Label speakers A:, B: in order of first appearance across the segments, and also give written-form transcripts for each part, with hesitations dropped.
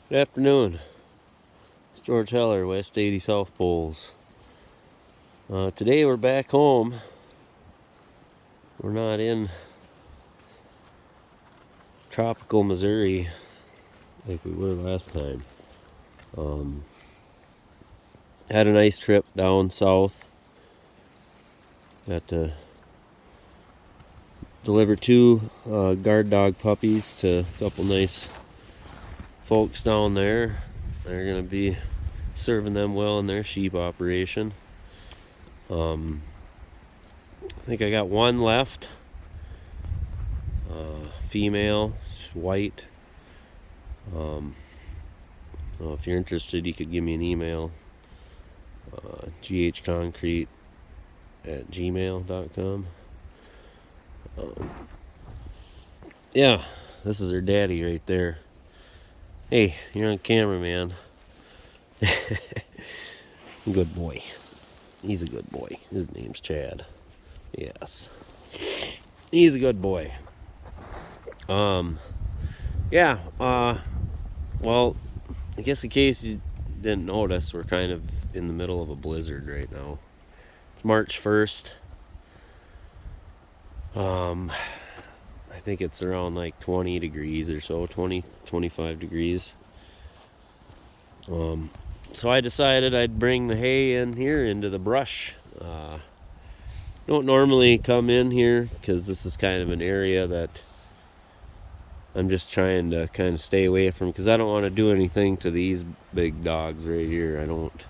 A: Good afternoon. It's George Heller, West 80 South Poles. Today we're back home. We're not in tropical Missouri like we were last time. Had a nice trip down south. Got to deliver two guard dog puppies to a couple nice folks down there. They're going to be serving them well in their sheep operation. I think I got one left. Female, white. If you're interested, you could give me an email. ghconcrete@gmail.com. Yeah, this is her daddy right there. Hey, you're on camera, man. Good boy. He's a good boy. His name's Chad. Yes. He's a good boy. Well, I guess in case you didn't notice, we're kind of in the middle of a blizzard right now. It's March 1st. I think it's around like 20 degrees or so, 25 degrees. So I decided I'd bring the hay in here into the brush. Don't normally come in here because this is kind of an area that I'm just trying to kind of stay away from, because I don't want to do anything to these big dogs right here. I don't,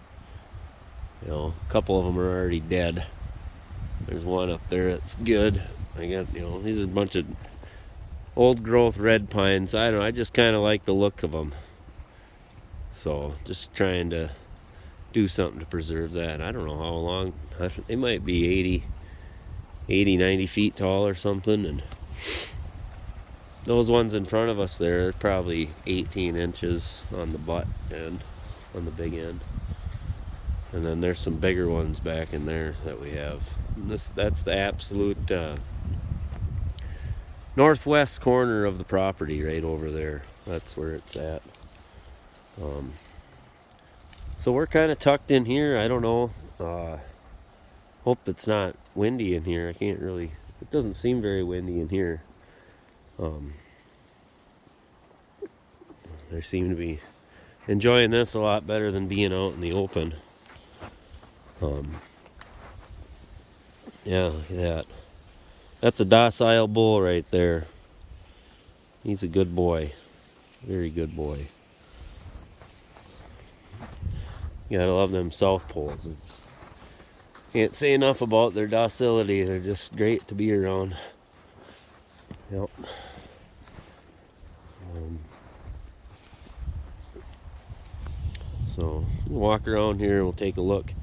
A: a couple of them are already dead. There's one up there that's good. I got, these are a bunch of old growth red pines. I just kind of like the look of them. So just trying to do something to preserve that. I don't know how long. They might be 90 feet tall or something. And those ones in front of us there are probably 18 inches on the butt end, on the big end. And then there's some bigger ones back in there that we have. And that's the absolute northwest corner of the property right over there. That's where it's at. So we're kind of tucked in here. I don't know. Hope it's not windy in here. It doesn't seem very windy in here. They seem to be enjoying this a lot better than being out in the open. Yeah, look at that. That's a docile bull right there. He's a good boy. Very good boy. You gotta love them South Poles. Can't say enough about their docility. They're just great to be around. Yep. So we'll walk around here and we'll take a look.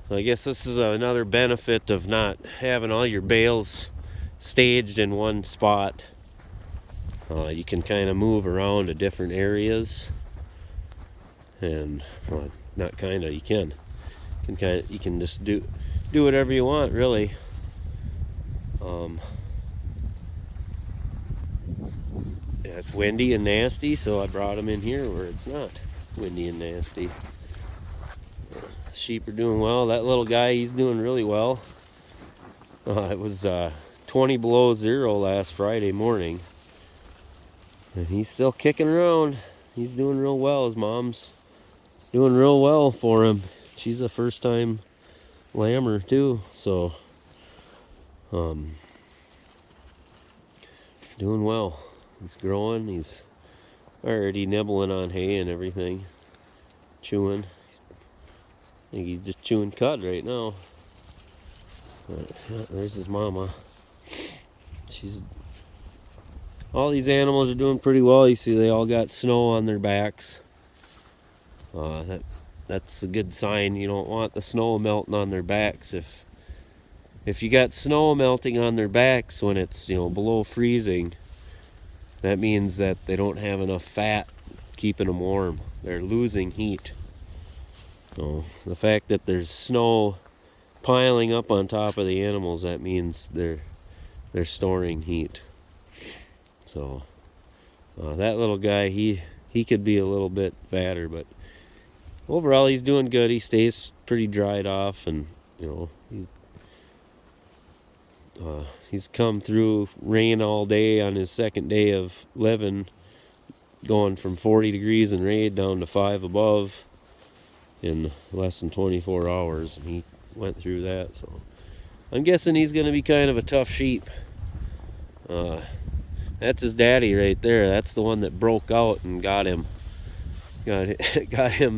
A: So I guess this is another benefit of not having all your bales staged in one spot. You can kind of move around to different areas, and not kind of. You can just do whatever you want, really. Yeah, it's windy and nasty, so I brought them in here where it's not windy and nasty. Sheep are doing well. That little guy, he's doing really well. It was 20 below zero last Friday morning, and he's still kicking around. He's doing real well. His mom's doing real well for him. She's a first-time lammer too, so doing well. He's growing. He's already nibbling on hay and everything, chewing. I think he's just chewing cud right now. But, yeah, there's his mama. All these animals are doing pretty well. You see, they all got snow on their backs. That's a good sign. You don't want the snow melting on their backs. If you got snow melting on their backs when it's below freezing, that means that they don't have enough fat keeping them warm. They're losing heat. So the fact that there's snow piling up on top of the animals, that means they're storing heat. So that little guy, he he could be a little bit fatter, but overall he's doing good. He stays pretty dried off, and you know, he's come through rain all day on his second day of living, going from 40 degrees in rain down to 5 above in less than 24 hours, and he went through that. So I'm guessing he's going to be kind of a tough sheep. That's his daddy right there. That's the one that broke out and got him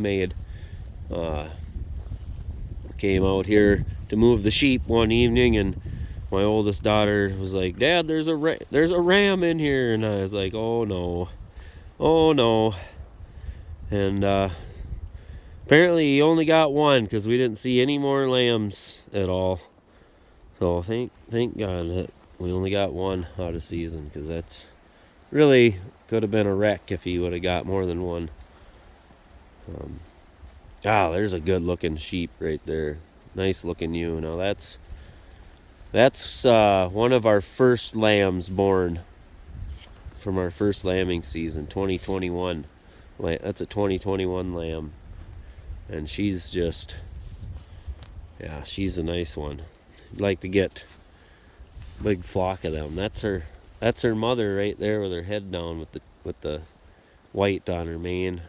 A: made. Came out here to move the sheep one evening, and my oldest daughter was like, "Dad, there's a ram in here," and I was like, "Oh no, oh no." And apparently he only got one, because we didn't see any more lambs at all. So thank God that we only got one out of season, because that's really could have been a wreck if he would have got more than one. There's a good looking sheep right there. Nice looking ewe. Now that's one of our first lambs born from our first lambing season, 2021. That's a 2021 lamb, and she's just, yeah, she's a nice one. I'd like to get a big flock of them. That's her mother right there with her head down, with the white on her mane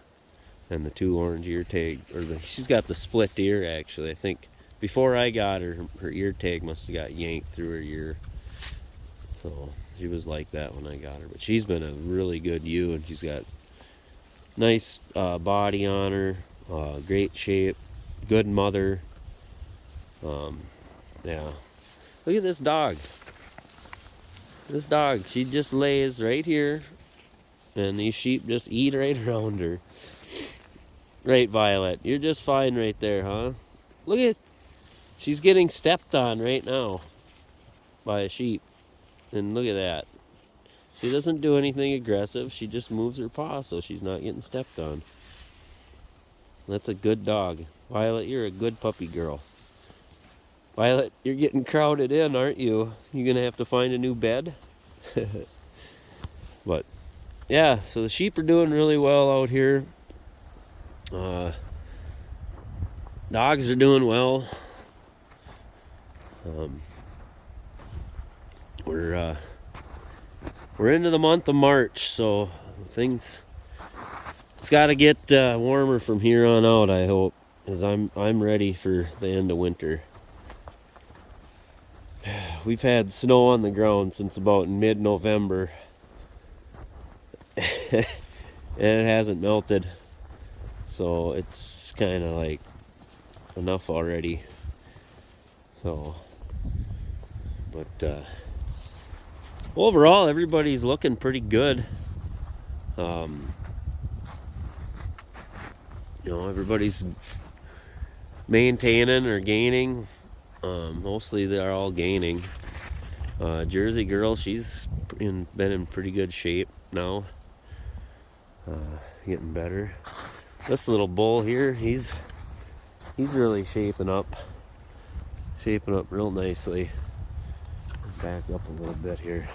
A: and the 2 orange ear tags. She's got the split ear, actually. I think before I got her ear tag must have got yanked through her ear. So she was like that when I got her. But she's been a really good ewe, and she's got nice body on her, great shape, good mother. Yeah. Look at this dog. This dog, she just lays right here, and these sheep just eat right around her. Right, Violet, you're just fine right there, huh? Look at, she's getting stepped on right now by a sheep. And look at that. She doesn't do anything aggressive. She just moves her paw so she's not getting stepped on. That's a good dog. Violet, you're a good puppy girl. Violet, you're getting crowded in, aren't you? You gonna have to find a new bed? But yeah, so the sheep are doing really well out here. Dogs are doing well. We're into the month of March, so it's got to get warmer from here on out, I hope, because I'm ready for the end of winter. We've had snow on the ground since about mid-November, and it hasn't melted, so it's kind of like enough already. So, but overall, everybody's looking pretty good. Everybody's maintaining or gaining. Mostly they're all gaining. Jersey girl, she's been in pretty good shape now. Getting better. This little bull here, he's really shaping up real nicely. Back up a little bit here.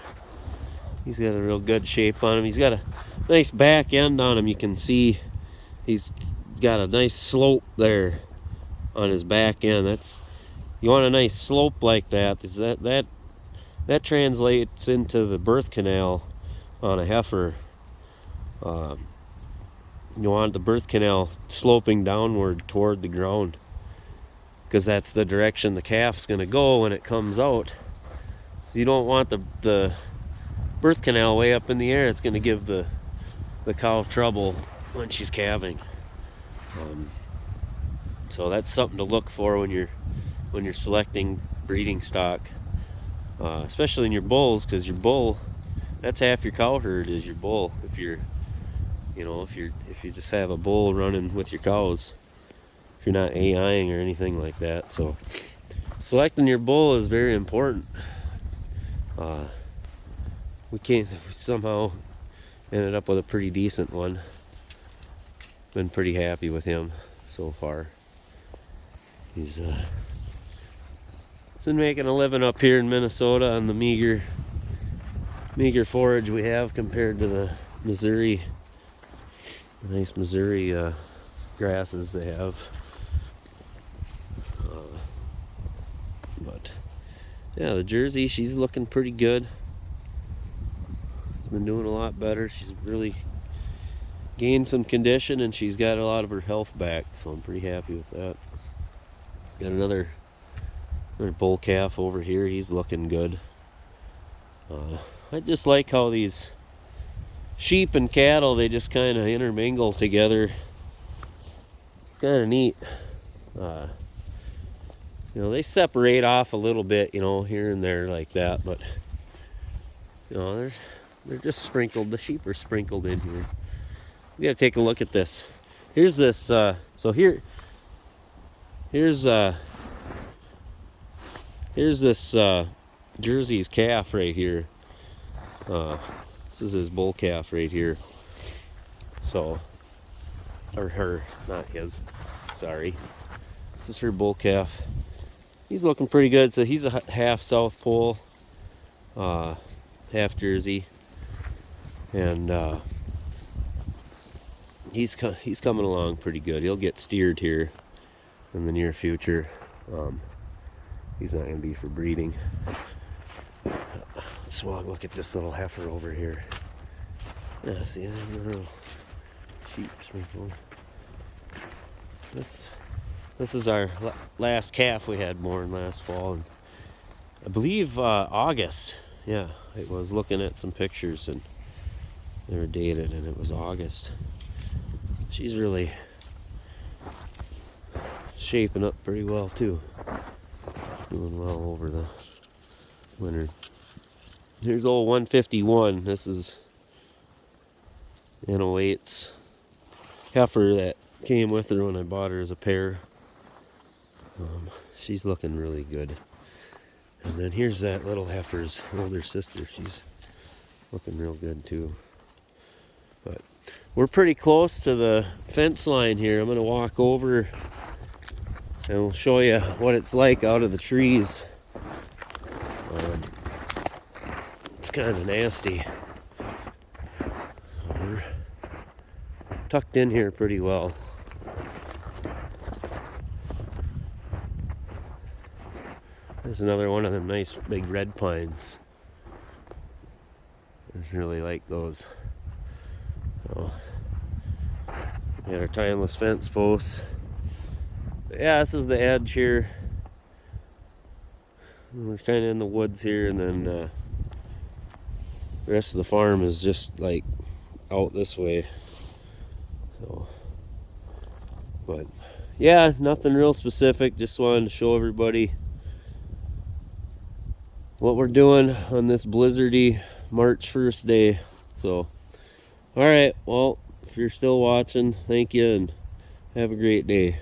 A: He's got a real good shape on him. He's got a nice back end on him. You can see he's got a nice slope there on his back end. You want a nice slope like that. That translates into the birth canal on a heifer. You want the birth canal sloping downward toward the ground, because that's the direction the calf's going to go when it comes out. So you don't want the birth canal way up in the air. It's going to give the cow trouble when she's calving. So that's something to look for when you're selecting breeding stock, especially in your bulls, because your bull, that's half your cow herd is your bull. If you just have a bull running with your cows, if you're not AIing or anything like that. So selecting your bull is very important. We somehow ended up with a pretty decent one. Been pretty happy with him so far. He's been making a living up here in Minnesota on the meager forage we have compared to the Missouri nice Missouri grasses they have. But yeah, the Jersey, she's looking pretty good. She's been doing a lot better. She's really gained some condition, and she's got a lot of her health back, so I'm pretty happy with that. Got another bull calf over here. He's looking good. I just like how these sheep and cattle, they just kind of intermingle together. It's kind of neat. They separate off a little bit, here and there like that, but they're just sprinkled. The sheep are sprinkled in here. We gotta take a look at this. Here's this. So here's this Jersey's calf right here. This is his bull calf right here. So, or her, not his. Sorry. This is her bull calf. He's looking pretty good. So he's a half South Pole, half Jersey, and he's coming along pretty good. He'll get steered here in the near future. He's not going to be for breeding. Let's look at this little heifer over here. Yeah, see that little sheep sprinkled. This is our last calf we had born last fall, and I believe August. Yeah, I was looking at some pictures and they were dated, and it was August. She's really shaping up pretty well too. Doing well over the winter. Here's old 151. This is N08's heifer that came with her when I bought her as a pair. She's looking really good. And then here's that little heifer's older sister. She's looking real good too. But we're pretty close to the fence line here. I'm going to walk over and we'll show you what it's like out of the trees. It's kind of nasty. We're tucked in here pretty well. There's another one of them nice big red pines. I really like those. So, we got our timeless fence posts. But yeah, this is the edge here. We're kind of in the woods here, and then the rest of the farm is just like out this way. So, but yeah, nothing real specific. Just wanted to show everybody what we're doing on this blizzardy March 1st day. So, all right, well, if you're still watching, thank you and have a great day.